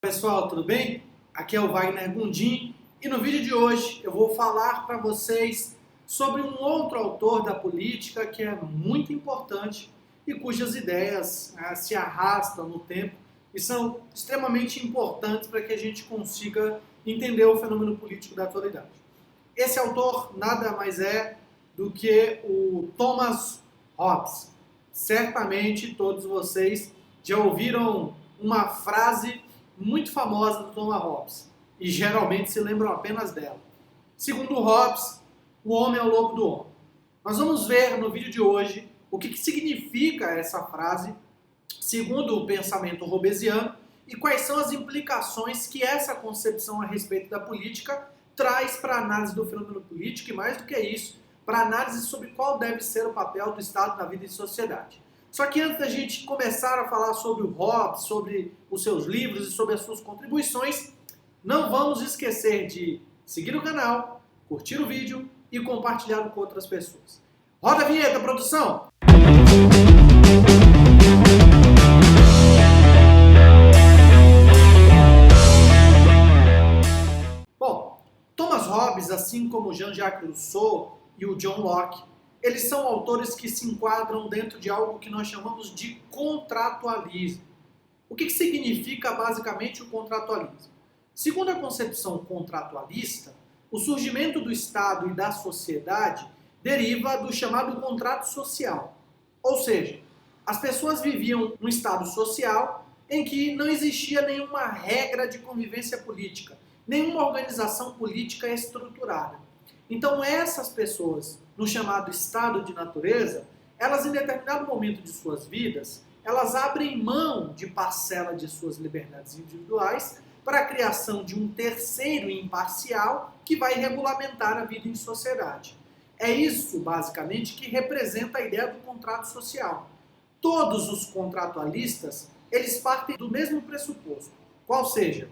Pessoal, tudo bem? Aqui é o Wagner Gundim e no vídeo de hoje eu vou falar para vocês sobre um outro autor da política que é muito importante e cujas ideias se arrastam no tempo e são extremamente importantes para que a gente consiga entender o fenômeno político da atualidade. Esse autor nada mais é do que o Thomas Hobbes. Certamente todos vocês já ouviram uma frase muito famosa do Thomas Hobbes, e geralmente se lembram apenas dela. Segundo Hobbes, o homem é o lobo do homem. Nós vamos ver no vídeo de hoje o que significa essa frase, segundo o pensamento hobbesiano, e quais são as implicações que essa concepção a respeito da política traz para a análise do fenômeno político, e mais do que isso, para a análise sobre qual deve ser o papel do Estado na vida e sociedade. Só que antes da gente começar a falar sobre o Hobbes, sobre os seus livros e sobre as suas contribuições, não vamos esquecer de seguir o canal, curtir o vídeo e compartilhar com outras pessoas. Roda a vinheta, produção! Bom, Thomas Hobbes, assim como Jean-Jacques Rousseau e o John Locke, eles são autores que se enquadram dentro de algo que nós chamamos de contratualismo. O que significa basicamente o contratualismo? Segundo a concepção contratualista, o surgimento do Estado e da sociedade deriva do chamado contrato social. Ou seja, as pessoas viviam num estado social em que não existia nenhuma regra de convivência política, nenhuma organização política estruturada. Então essas pessoas, no chamado estado de natureza, elas em determinado momento de suas vidas, elas abrem mão de parcela de suas liberdades individuais para a criação de um terceiro imparcial que vai regulamentar a vida em sociedade. É isso, basicamente, que representa a ideia do contrato social. Todos os contratualistas, eles partem do mesmo pressuposto, qual seja,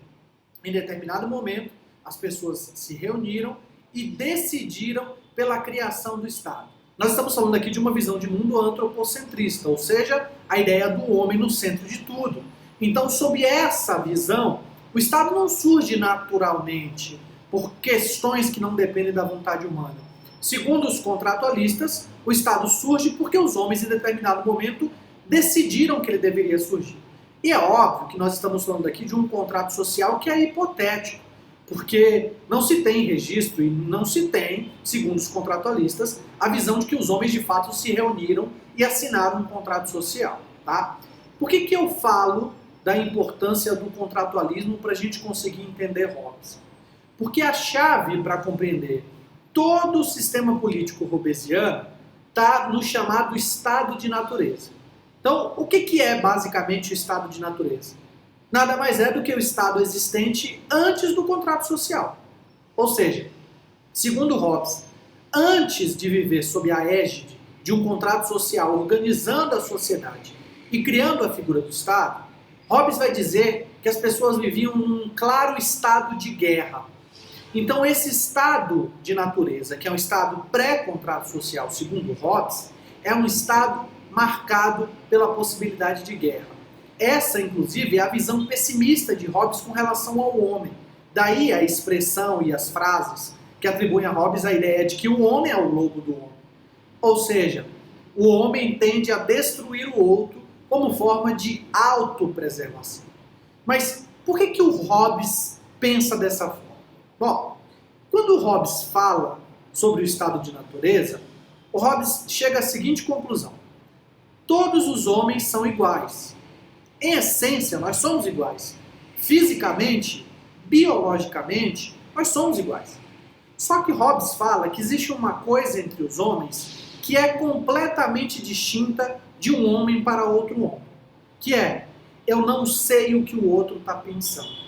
em determinado momento, as pessoas se reuniram e decidiram pela criação do Estado. Nós estamos falando aqui de uma visão de mundo antropocentrista, ou seja, a ideia do homem no centro de tudo. Então, sob essa visão, o Estado não surge naturalmente por questões que não dependem da vontade humana. Segundo os contratualistas, o Estado surge porque os homens, em determinado momento, decidiram que ele deveria surgir. E é óbvio que nós estamos falando aqui de um contrato social que é hipotético, porque não se tem registro e não se tem, segundo os contratualistas, a visão de que os homens de fato se reuniram e assinaram um contrato social. Tá? Por que eu falo da importância do contratualismo para a gente conseguir entender Hobbes? Porque a chave para compreender todo o sistema político hobbesiano está no chamado estado de natureza. Então, o que é basicamente o estado de natureza? Nada mais é do que o estado existente antes do contrato social. Ou seja, segundo Hobbes, antes de viver sob a égide de um contrato social organizando a sociedade e criando a figura do Estado, Hobbes vai dizer que as pessoas viviam num claro estado de guerra. Então esse estado de natureza, que é um estado pré-contrato social, segundo Hobbes, é um estado marcado pela possibilidade de guerra. Essa, inclusive, é a visão pessimista de Hobbes com relação ao homem. Daí a expressão e as frases que atribuem a Hobbes a ideia de que o homem é o lobo do homem. Ou seja, o homem tende a destruir o outro como forma de autopreservação. Mas por que o Hobbes pensa dessa forma? Bom, quando o Hobbes fala sobre o estado de natureza, o Hobbes chega à seguinte conclusão: todos os homens são iguais. Em essência, nós somos iguais. Fisicamente, biologicamente, nós somos iguais. Só que Hobbes fala que existe uma coisa entre os homens que é completamente distinta de um homem para outro homem. Que é, eu não sei o que o outro está pensando.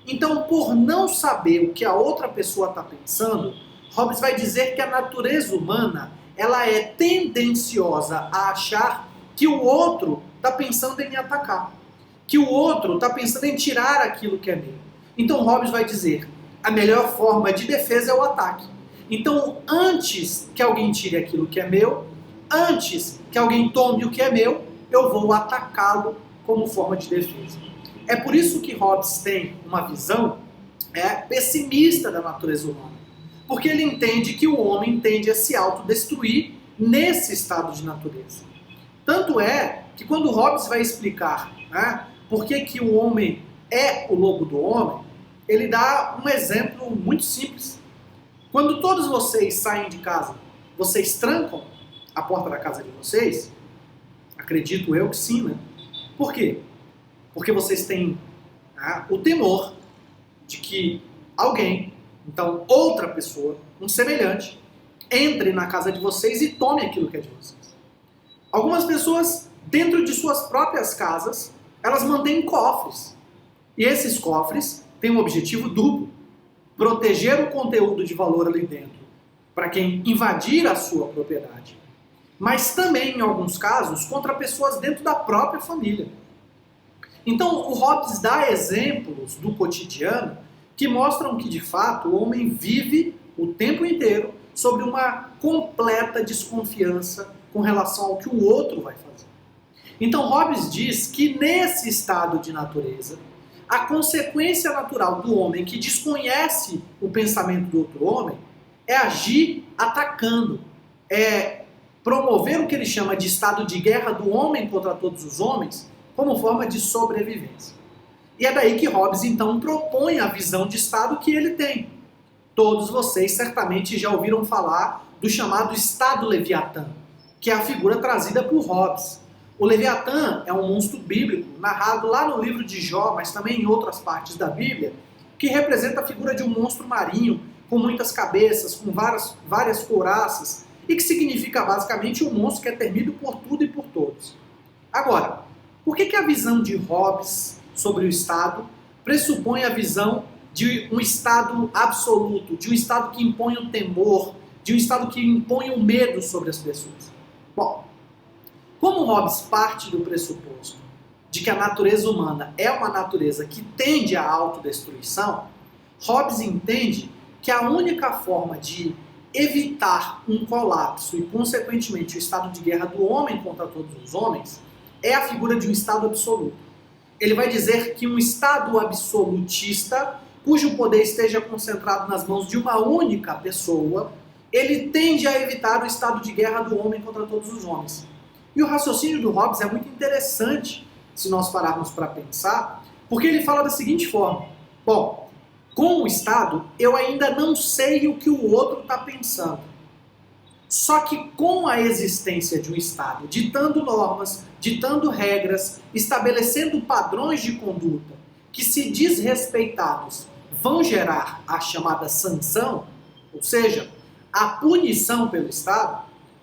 Então, por não saber o que a outra pessoa está pensando, Hobbes vai dizer que a natureza humana ela é tendenciosa a achar que o outro está pensando em me atacar, que o outro está pensando em tirar aquilo que é meu. Então Hobbes vai dizer, a melhor forma de defesa é o ataque. Então antes que alguém tire aquilo que é meu, antes que alguém tome o que é meu, eu vou atacá-lo como forma de defesa. É por isso que Hobbes tem uma visão pessimista da natureza humana. Porque ele entende que o homem tende a se autodestruir nesse estado de natureza. Tanto é que quando Hobbes vai explicar por que o homem é o lobo do homem, ele dá um exemplo muito simples. Quando todos vocês saem de casa, vocês trancam a porta da casa de vocês? Acredito eu que sim, né? Por quê? Porque vocês têm o temor de que alguém, então outra pessoa, um semelhante, entre na casa de vocês e tome aquilo que é de vocês. Algumas pessoas, dentro de suas próprias casas, elas mantêm cofres. E esses cofres têm um objetivo duplo: proteger o conteúdo de valor ali dentro para quem invadir a sua propriedade, mas também, em alguns casos, contra pessoas dentro da própria família. Então, o Hobbes dá exemplos do cotidiano que mostram que, de fato, o homem vive o tempo inteiro sobre uma completa desconfiança com relação ao que o outro vai fazer. Então, Hobbes diz que nesse estado de natureza, a consequência natural do homem que desconhece o pensamento do outro homem é agir atacando, é promover o que ele chama de estado de guerra do homem contra todos os homens como forma de sobrevivência. E é daí que Hobbes, então, propõe a visão de estado que ele tem. Todos vocês certamente já ouviram falar do chamado estado Leviatã, que é a figura trazida por Hobbes. O Leviatã é um monstro bíblico, narrado lá no livro de Jó, mas também em outras partes da Bíblia, que representa a figura de um monstro marinho, com muitas cabeças, com várias couraças, e que significa basicamente um monstro que é temido por tudo e por todos. Agora, por que a visão de Hobbes sobre o Estado pressupõe a visão de um Estado absoluto, de um Estado que impõe o temor, de um Estado que impõe o medo sobre as pessoas? Bom, como Hobbes parte do pressuposto de que a natureza humana é uma natureza que tende à autodestruição, Hobbes entende que a única forma de evitar um colapso e, consequentemente, o estado de guerra do homem contra todos os homens é a figura de um Estado absoluto. Ele vai dizer que um Estado absolutista, cujo poder esteja concentrado nas mãos de uma única pessoa, ele tende a evitar o estado de guerra do homem contra todos os homens. E o raciocínio do Hobbes é muito interessante, se nós pararmos para pensar, porque ele fala da seguinte forma: bom, com o Estado, eu ainda não sei o que o outro está pensando. Só que com a existência de um Estado ditando normas, ditando regras, estabelecendo padrões de conduta que, se desrespeitados, vão gerar a chamada sanção, ou seja, a punição pelo Estado,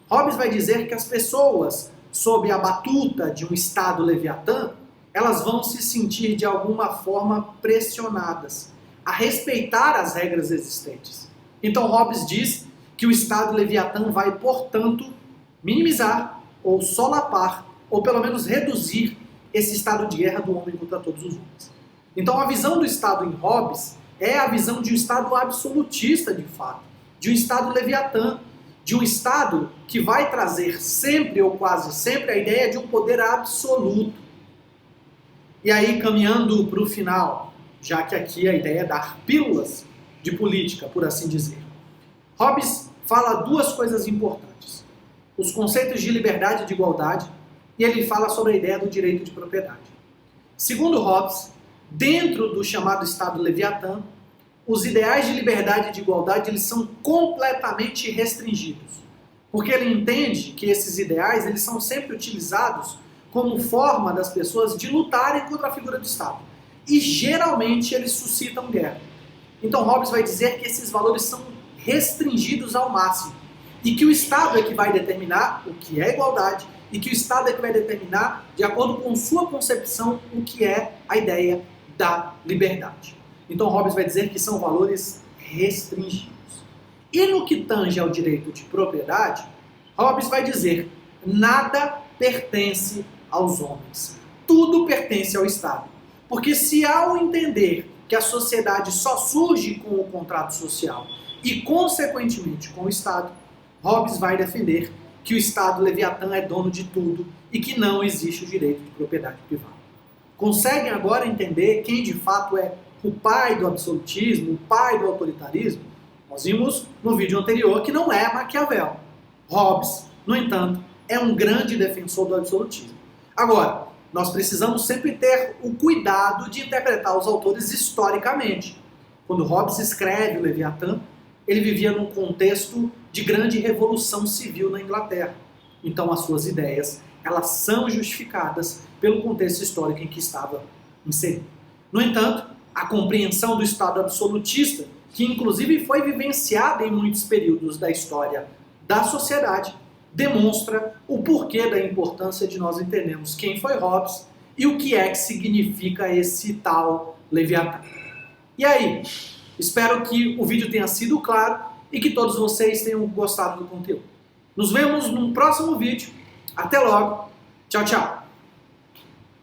Hobbes vai dizer que as pessoas, sob a batuta de um Estado Leviatã, elas vão se sentir de alguma forma pressionadas a respeitar as regras existentes. Então Hobbes diz que o Estado Leviatã vai, portanto, minimizar ou solapar, ou pelo menos reduzir esse estado de guerra do homem contra todos os homens. Então a visão do Estado em Hobbes é a visão de um Estado absolutista, de fato, de um Estado Leviatã, de um Estado que vai trazer sempre ou quase sempre a ideia de um poder absoluto. E aí, caminhando para o final, já que aqui a ideia é dar pílulas de política, por assim dizer, Hobbes fala duas coisas importantes: os conceitos de liberdade e de igualdade, e ele fala sobre a ideia do direito de propriedade. Segundo Hobbes, dentro do chamado Estado Leviatã, os ideais de liberdade e de igualdade eles são completamente restringidos, porque ele entende que esses ideais eles são sempre utilizados como forma das pessoas de lutarem contra a figura do Estado. E geralmente eles suscitam guerra. Então Hobbes vai dizer que esses valores são restringidos ao máximo e que o Estado é que vai determinar o que é igualdade e que o Estado é que vai determinar, de acordo com sua concepção, o que é a ideia da liberdade. Então Hobbes vai dizer que são valores restringidos. E no que tange ao direito de propriedade, Hobbes vai dizer: nada pertence aos homens, tudo pertence ao Estado. Porque se ao entender que a sociedade só surge com o contrato social e, consequentemente, com o Estado, Hobbes vai defender que o Estado Leviatã é dono de tudo e que não existe o direito de propriedade privada. Conseguem agora entender quem de fato é o pai do absolutismo, o pai do autoritarismo? Nós vimos no vídeo anterior que não é Maquiavel. Hobbes, no entanto, é um grande defensor do absolutismo. Agora, nós precisamos sempre ter o cuidado de interpretar os autores historicamente. Quando Hobbes escreve o Leviatã, ele vivia num contexto de grande revolução civil na Inglaterra. Então as suas ideias, elas são justificadas pelo contexto histórico em que estava inserido. No entanto, a compreensão do Estado absolutista, que inclusive foi vivenciada em muitos períodos da história da sociedade, demonstra o porquê da importância de nós entendermos quem foi Hobbes e o que é que significa esse tal Leviatã. E aí, espero que o vídeo tenha sido claro e que todos vocês tenham gostado do conteúdo. Nos vemos num próximo vídeo. Até logo. Tchau, tchau.